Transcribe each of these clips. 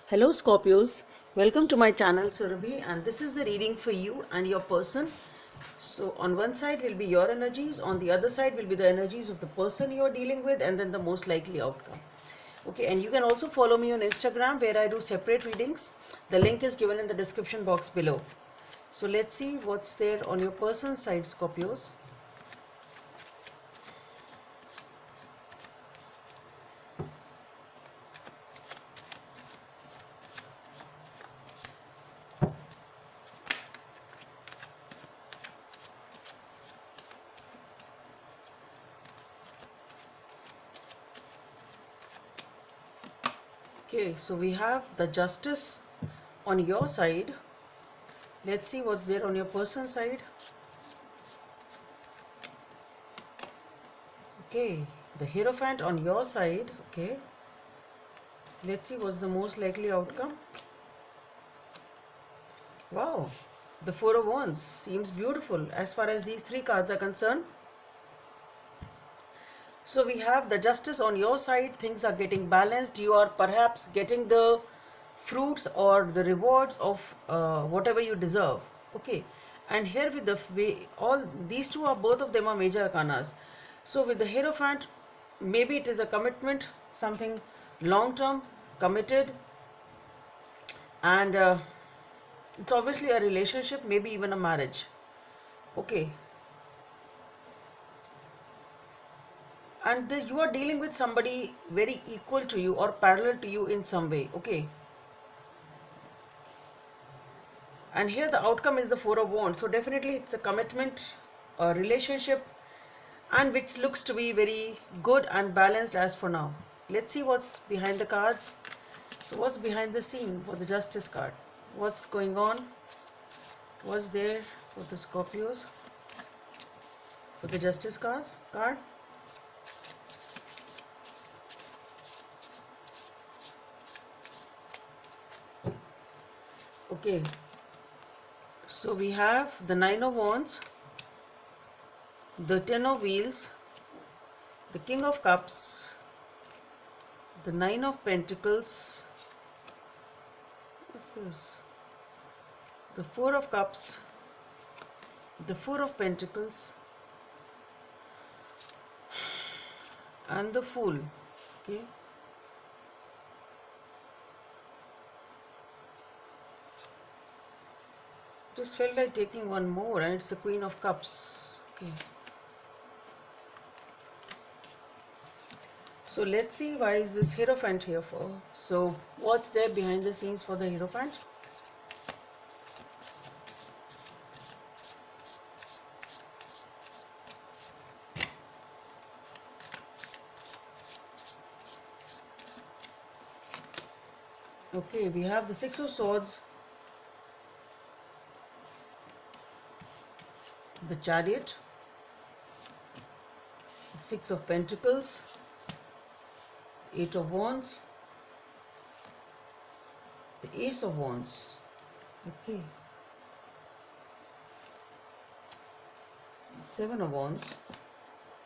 Hello Scorpios, welcome to my channel Surabhi, and this is the reading for you and your person. So on one side will be your energies, on the other side will be the energies of the person you are dealing with, and then the most likely outcome. Okay, and you can also follow me on Instagram where I do separate readings. The link is given in the description box below. So let's see what's there on your person's side, Scorpios. Okay, so we have the Justice on your side. Let's see what's there on your person's side. Okay, the Hierophant on your side. Okay, let's see what's the most likely outcome. Wow, the Four of Wands seems beautiful as far as these three cards are concerned. So we have the Justice on your side. Things are getting balanced. You are perhaps getting the fruits or the rewards of whatever you deserve. Okay, and here with the all these two are, both of them are major arcanas. So with the Hierophant, maybe it is a commitment, something long term, committed, and it's obviously a relationship, maybe even a marriage. Okay, and you are dealing with somebody very equal to you or parallel to you in some way. Okay, and here the outcome is the Four of Wands, so definitely it's a commitment, a relationship, and which looks to be very good and balanced as for now. Let's see what's behind the cards. So what's behind the scene for the Justice card? What's going on? What's there for the Scorpios for the Justice card? Okay, so we have the Nine of Wands, the Ten of Wheels, the King of Cups, the Nine of Pentacles. What's this? The Four of Cups, the Four of Pentacles, and the Fool. Okay. Just felt like taking one more, and it's the Queen of Cups. Okay. So let's see, why is this Hierophant here for? So what's there behind the scenes for the Hierophant? Okay, we have the Six of Swords, the Chariot, Six of Pentacles, Eight of Wands, the Ace of Wands. Okay, Seven of Wands,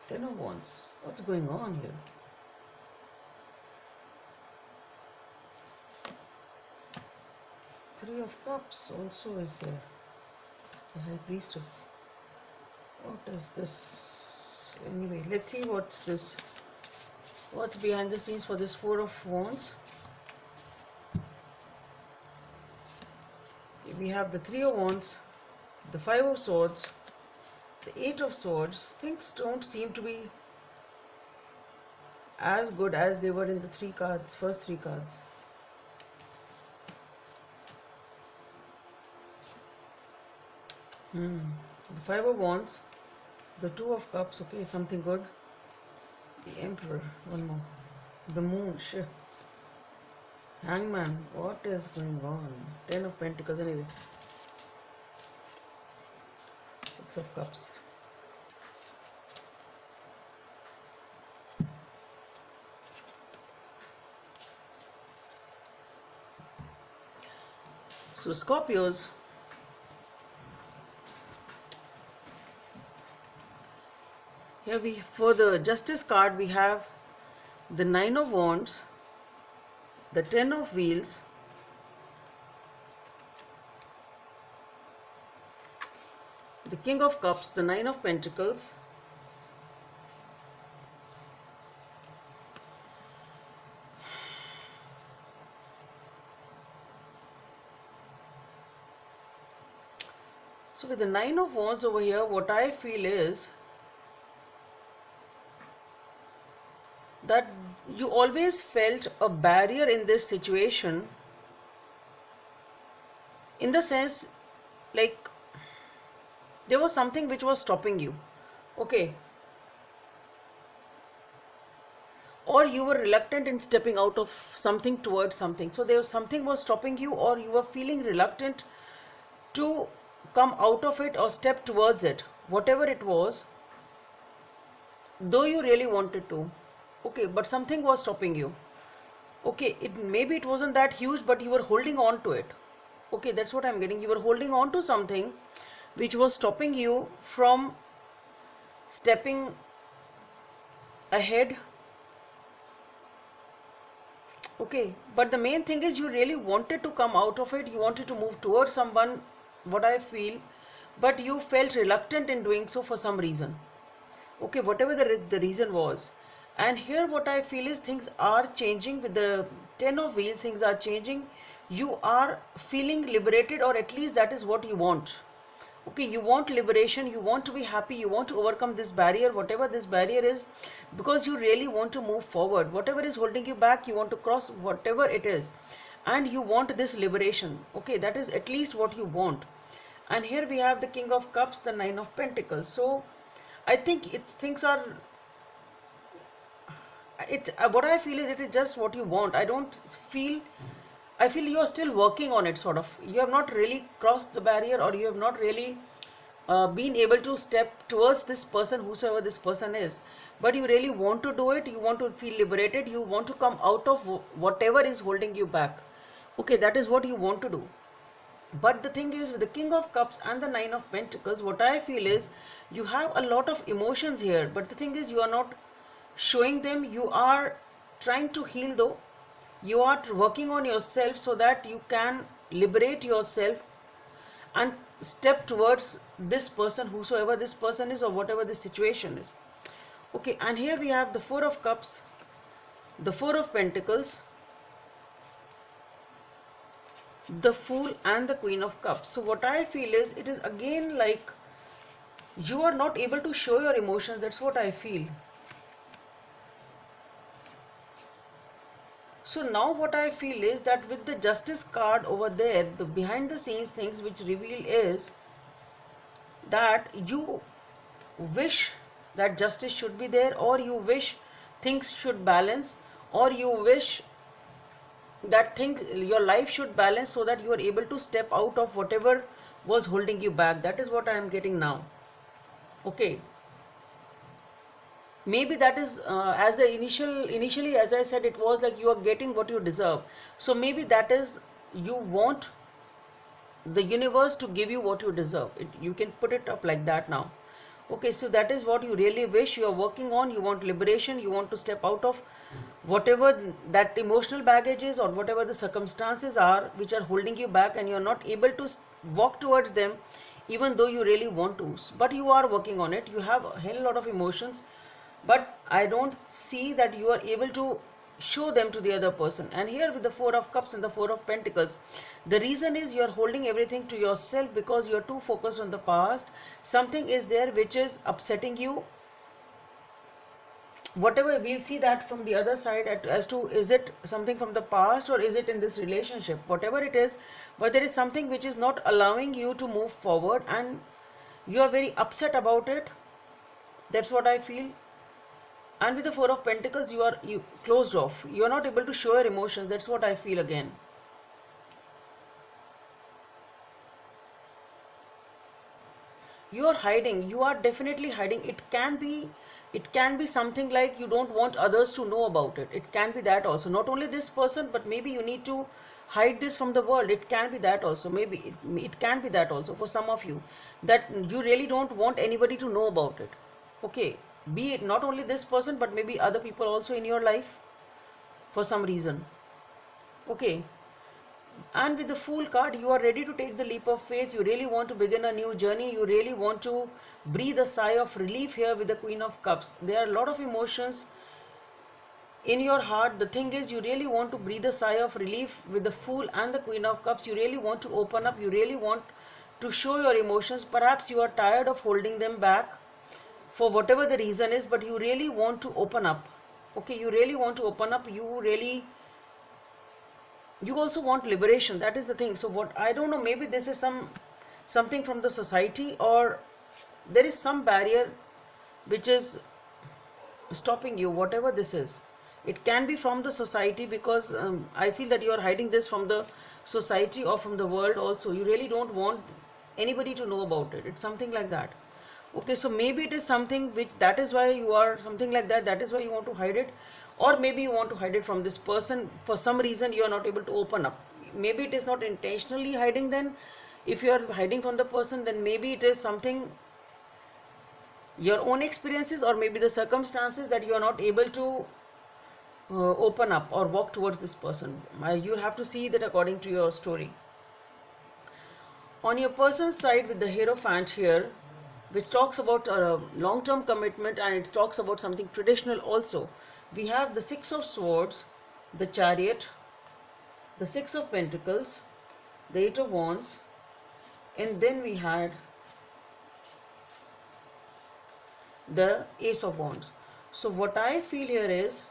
Ten of Wands. What's going on here? Three of Cups also is there. The High Priestess. What is this? Anyway, let's see what's this. What's behind the scenes for this Four of Wands? We have the Three of Wands, the Five of Swords, the Eight of Swords. Things don't seem to be as good as they were in the first three cards. The Five of Wands, the Two of Cups. Okay, something good. The Emperor, one more. The Moon, shit. Hangman, what is going on? Ten of Pentacles, anyway. Six of Cups. So Scorpios, here for the Justice card we have the Nine of Wands, the Ten of Wheels, the King of Cups, the Nine of Pentacles, so with the Nine of Wands over here, what I feel is that you always felt a barrier in this situation, in the sense, like, there was something which was stopping you, okay, or you were reluctant in stepping out of something towards something. So there was something was stopping you, or you were feeling reluctant to come out of it or step towards it, whatever it was, though you really wanted to, okay, but something was stopping you, okay. It maybe it wasn't that huge, but you were holding on to it, okay. That's what I'm getting. You were holding on to something which was stopping you from stepping ahead, okay. But the main thing is you really wanted to come out of it, you wanted to move towards someone, what I feel, but you felt reluctant in doing so for some reason, okay, whatever the reason was. And here what I feel is things are changing with the Ten of Wheels. Things are changing. You are feeling liberated, or at least that is what you want, okay. You want liberation, you want to be happy, you want to overcome this barrier, whatever this barrier is, because you really want to move forward. Whatever is holding you back, you want to cross whatever it is, and you want this liberation, okay. That is at least what you want. And here we have the King of Cups, the Nine of Pentacles. So I think it's things are, it's what I feel is it is just what you want. I don't feel, I feel you are still working on it, sort of. You have not really crossed the barrier, or you have not really been able to step towards this person, whosoever this person is. But you really want to do it. You want to feel liberated. You want to come out of whatever is holding you back. Okay, that is what you want to do. But the thing is, with the King of Cups and the Nine of Pentacles, what I feel is you have a lot of emotions here. But the thing is, you are not showing them. You are trying to heal, though. You are working on yourself so that you can liberate yourself and step towards this person, whosoever this person is, or whatever the situation is. Okay, and here we have the Four of Cups, the Four of Pentacles, the Fool, and the Queen of Cups. So what I feel is it is again like you are not able to show your emotions. That's what I feel. So now what I feel is that with the Justice card over there, the behind the scenes things which reveal is that you wish that justice should be there, or you wish things should balance, or you wish that your life should balance, so that you are able to step out of whatever was holding you back. That is what I am getting now, okay. Maybe that is as the initially, as I said, it was like you are getting what you deserve. So maybe that is, you want the universe to give you what you deserve. You can put it up like that now, okay. So that is what you really wish, you are working on. You want liberation, you want to step out of whatever that emotional baggage is, or whatever the circumstances are which are holding you back, and you are not able to walk towards them, even though you really want to. But you are working on it. You have a hell lot of emotions, but I don't see that you are able to show them to the other person. And here with the Four of Cups and the Four of Pentacles, the reason is you are holding everything to yourself because you are too focused on the past. Something is there which is upsetting you, whatever. We'll see that from the other side as to, is it something from the past, or is it in this relationship, whatever it is. But there is something which is not allowing you to move forward, and you are very upset about it. That's what I feel. And with the Four of Pentacles, you closed off. You are not able to show your emotions. That's what I feel again. You are hiding. You are definitely hiding. It can be something like you don't want others to know about it. It can be that also. Not only this person, but maybe you need to hide this from the world. It can be that also. Maybe it can be that also for some of you, that you really don't want anybody to know about it. Okay. Be it not only this person, but maybe other people also in your life for some reason. Okay. And with the Fool card, you are ready to take the leap of faith. You really want to begin a new journey. You really want to breathe a sigh of relief here with the Queen of Cups. There are a lot of emotions in your heart. The thing is, you really want to breathe a sigh of relief with the Fool and the Queen of Cups. You really want to open up. You really want to show your emotions. Perhaps you are tired of holding them back for whatever the reason is, but you really want to open up. Okay, you really want to open up. You also want liberation. That is the thing. So what, I don't know, maybe this is something from the society, or there is some barrier which is stopping you, whatever this is. It can be from the society, because I feel that you are hiding this from the society or from the world also. You really don't want anybody to know about it. It's something like that. Okay, so maybe it is something which, that is why you are something like that. That is why you want to hide it. Or maybe you want to hide it from this person. For some reason, you are not able to open up. Maybe it is not intentionally hiding then. If you are hiding from the person, then maybe it is something, your own experiences, or maybe the circumstances, that you are not able to open up or walk towards this person. You have to see that according to your story. On your person's side, with the Hierophant here, which talks about long-term commitment, and it talks about something traditional also, we have the Six of Swords, the Chariot, the Six of Pentacles, the Eight of Wands, and then we had the Ace of Wands. So what I feel here is,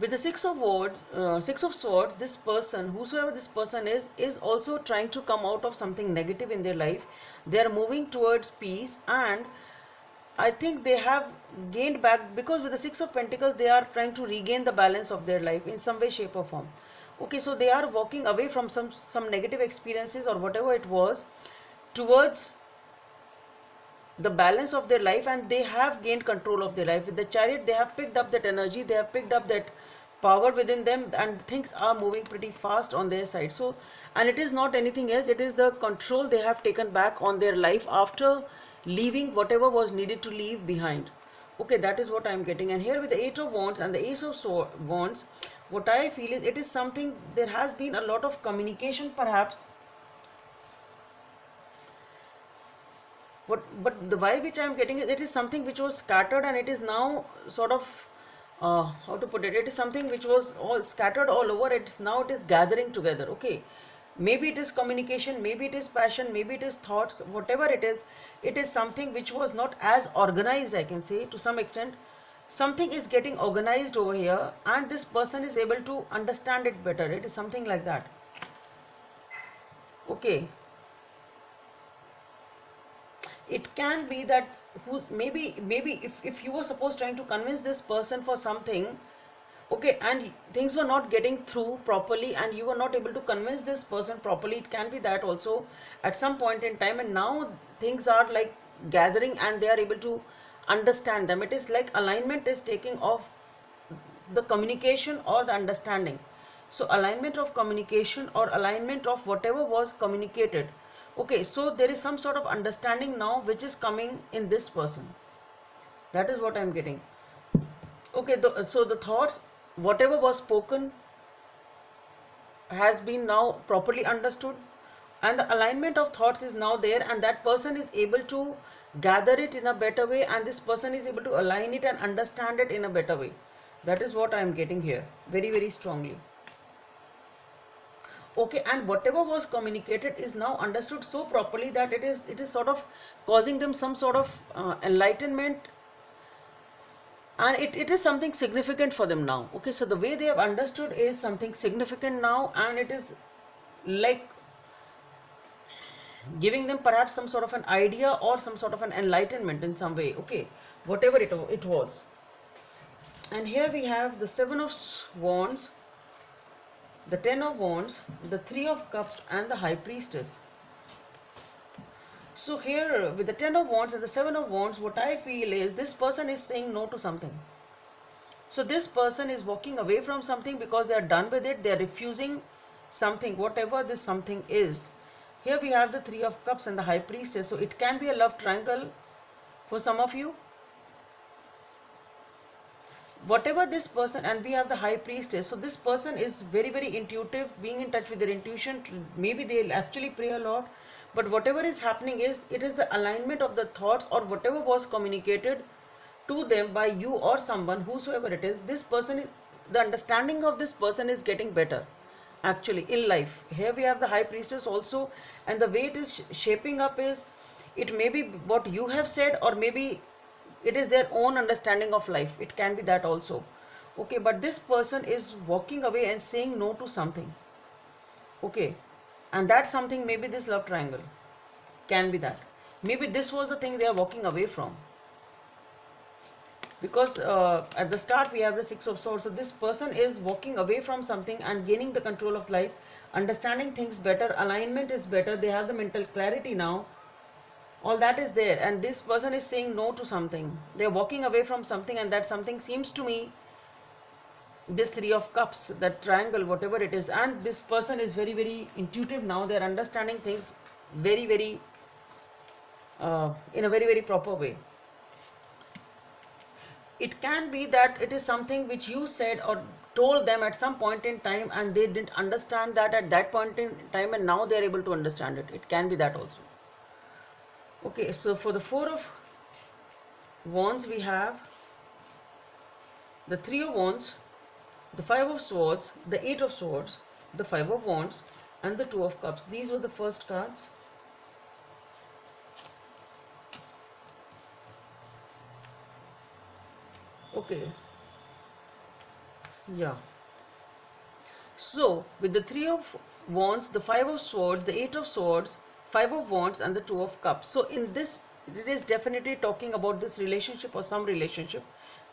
with the Six of Swords, this person, whosoever this person is also trying to come out of something negative in their life. They are moving towards peace, and I think they have gained back, because with the Six of Pentacles, they are trying to regain the balance of their life in some way, shape or form. Okay, so they are walking away from some negative experiences or whatever it was, towards the balance of their life, and they have gained control of their life. With the Chariot, they have picked up that energy, they have picked up that power within them, and things are moving pretty fast on their side. So, and it is not anything else, it is the control they have taken back on their life after leaving whatever was needed to leave behind. Okay, that is what I am getting. And here with the Eight of Wands and the Ace of Wands, what I feel is, it is something, there has been a lot of communication perhaps. But the vibe which I am getting is, it is something which was scattered, and it is now sort of, how to put it, it is something which was all scattered all over. It's now, it is gathering together. Okay, maybe it is communication, maybe it is passion, maybe it is thoughts, whatever it is something which was not as organized, I can say, to some extent. Something is getting organized over here, and this person is able to understand it better. It is something like that. Okay, it can be that, maybe if you were supposed trying to convince this person for something, okay, and things were not getting through properly, and you were not able to convince this person properly. It can be that also at some point in time, and now things are like gathering, and they are able to understand them. It is like alignment is taking off the communication or the understanding. So alignment of communication, or alignment of whatever was communicated. Okay, so there is some sort of understanding now which is coming in this person. That is what I am getting. Okay, so the thoughts, whatever was spoken, has been now properly understood, and the alignment of thoughts is now there, and that person is able to gather it in a better way, and this person is able to align it and understand it in a better way. That is what I am getting here very, very strongly. Okay, and whatever was communicated is now understood so properly that it is sort of causing them some sort of enlightenment, and it is something significant for them now. Okay, so the way they have understood is something significant now, and it is like giving them perhaps some sort of an idea or some sort of an enlightenment in some way. Okay, whatever it was. And here we have the Seven of Wands, the Ten of Wands, the Three of Cups, and the High Priestess. So here with the Ten of Wands and the Seven of Wands, what I feel is, this person is saying no to something. So this person is walking away from something because they are done with it. They are refusing something, whatever this something is. Here we have the Three of Cups and the High Priestess. So it can be a love triangle for some of you. whatever this person, and we have the high priestess, so this person is very very intuitive, being in touch with their intuition. Maybe they'll actually pray a lot, but whatever is happening is, it is the alignment of the thoughts or whatever was communicated to them by you or someone, whosoever it is. This person is, the understanding of this person is getting better actually in life. Here we have the high priestess also, and the way it is shaping up is, it may be what you have said, or maybe it is their own understanding of life. It can be that also. Okay, but this person is walking away and saying no to something. Okay, and that something, maybe this love triangle can be that. Maybe this was the thing they are walking away from, because at the start we have the Six of Swords. So this person is walking away from something and gaining the control of life, understanding things better, alignment is better, they have the mental clarity now, all that is there, and this person is saying no to something. They are walking away from something, and that something seems to me this Three of Cups, that triangle, whatever it is. And this person is very very intuitive now. They are understanding things very very in a very very proper way. It can be that it is something which you said or told them at some point in time, and they didn't understand that at that point in time, and now they are able to understand it. It can be that also. Okay, so for the Four of Wands, we have the Three of Wands, the Five of Swords, the Eight of Swords, the Five of Wands, and the Two of Cups. These were the first cards. Okay, yeah. So with the Three of Wands, the Five of Swords, the Eight of Swords, Five of Wands, and the Two of Cups. So in this, it is definitely talking about this relationship or some relationship,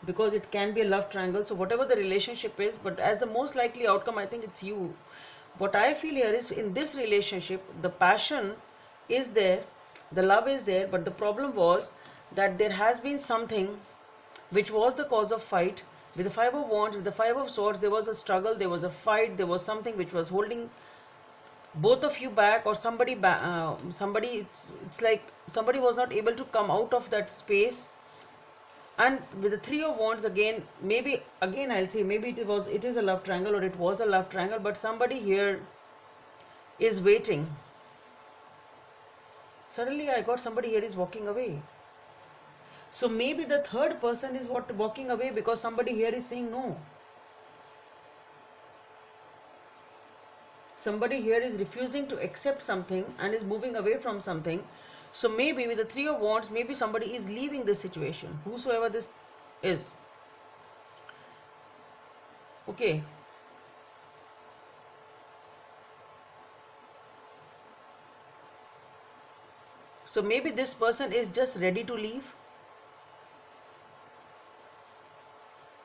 because it can be a love triangle. So whatever the relationship is, but as the most likely outcome, I think it's you. What I feel here is, in this relationship, the passion is there, the love is there, but the problem was that there has been something which was the cause of fight. With the Five of Wands, with the Five of Swords, there was a struggle, there was a fight, there was something which was holding both of you back, or somebody somebody, it's like somebody was not able to come out of that space. And with the Three of Wands, again, maybe again I'll say, maybe it is a love triangle, or it was a love triangle, but somebody here is waiting. Suddenly I got somebody here is walking away. So maybe the third person is what walking away, because somebody here is saying no. Somebody here is refusing to accept something and is moving away from something. So maybe with the Three of Wands, maybe somebody is leaving this situation, whosoever this is. Okay. So maybe this person is just ready to leave,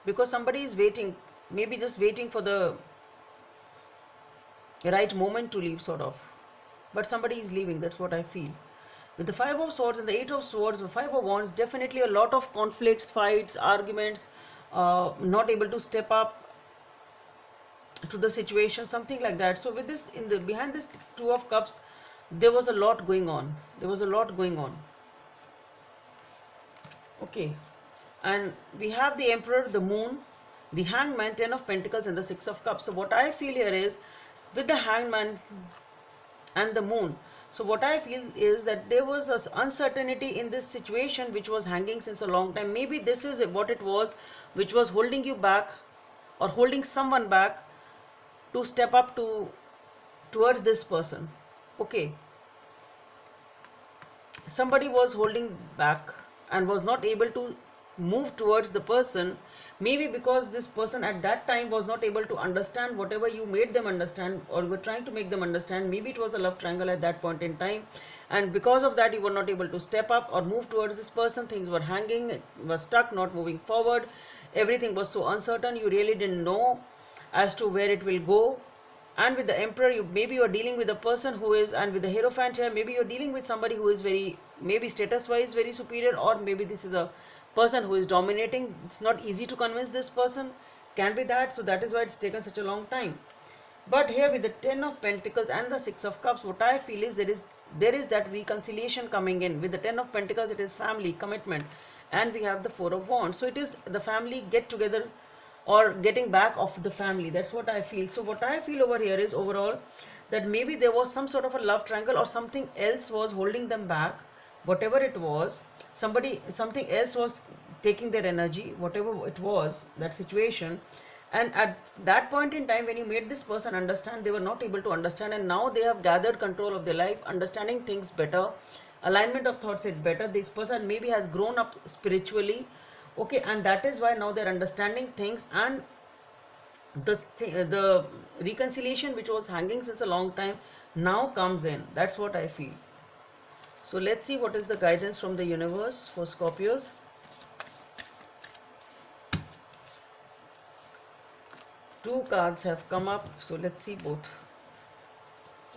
because somebody is waiting, maybe just waiting for the right moment to leave, sort of. But somebody is leaving, that's what I feel. With the Five of Swords and the Eight of Swords, the Five of Wands, definitely a lot of conflicts, fights, arguments, not able to step up to the situation, something like that. So with this, in the behind this Two of Cups, there was a lot going on. There was a lot going on. Okay. And we have the Emperor, the Moon, the Hangman, Ten of Pentacles, and the Six of Cups. So what I feel here is, with the Hangman and the Moon, so what I feel is that there was an uncertainty in this situation which was hanging since a long time. Maybe this is what it was, which was holding you back, or holding someone back to step up towards this person. Okay. Somebody was holding back and was not able to move towards the person, maybe because this person at that time was not able to understand whatever you made them understand, or you were trying to make them understand. Maybe it was a love triangle at that point in time, and because of that you were not able to step up or move towards this person. Things were hanging, it was stuck, not moving forward. Everything was so uncertain, you really didn't know as to where it will go. And with the Emperor, maybe you are dealing with a person who is, and with the Hierophant here, maybe you are dealing with somebody who is very, maybe status wise very superior, or maybe this is a person who is dominating. It's not easy to convince this person, can be that. So that is why it's taken such a long time. But here with the Ten of Pentacles and the Six of Cups, what I feel is there is that reconciliation coming in. With the Ten of Pentacles, it is family, commitment, and we have the Four of Wands. So it is the family get together or getting back of the family. That's what I feel. So what I feel over here is overall that maybe there was some sort of a love triangle or something else was holding them back. Whatever it was, something else was taking their energy, whatever it was, that situation. And at that point in time, when you made this person understand, they were not able to understand, and now they have gathered control of their life, understanding things better, alignment of thoughts is better. This person maybe has grown up spiritually, okay, and that is why now they're understanding things, and the reconciliation which was hanging since a long time now comes in. That's what I feel. So let's see what is the guidance from the universe for Scorpios. Two cards have come up, so let's see both.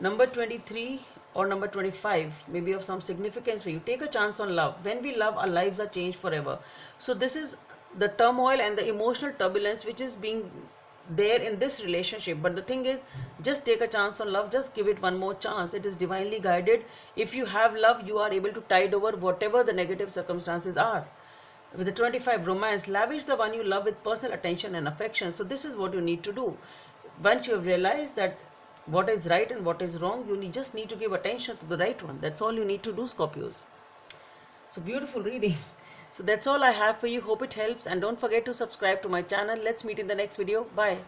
Number 23 or number 25 may be of some significance for you. Take a chance on love. When we love, our lives are changed forever. So this is the turmoil and the emotional turbulence which is being there in this relationship. But the thing is, just take a chance on love. Just give it one more chance. It is divinely guided. If you have love, you are able to tide over whatever the negative circumstances are. With the 25, romance, lavish the one you love with personal attention and affection. So this is what you need to do. Once you have realized that what is right and what is wrong, you just need to give attention to the right one. That's all you need to do, Scorpios. So beautiful reading. So that's all I have for you. Hope it helps, and don't forget to subscribe to my channel. Let's meet in the next video. Bye.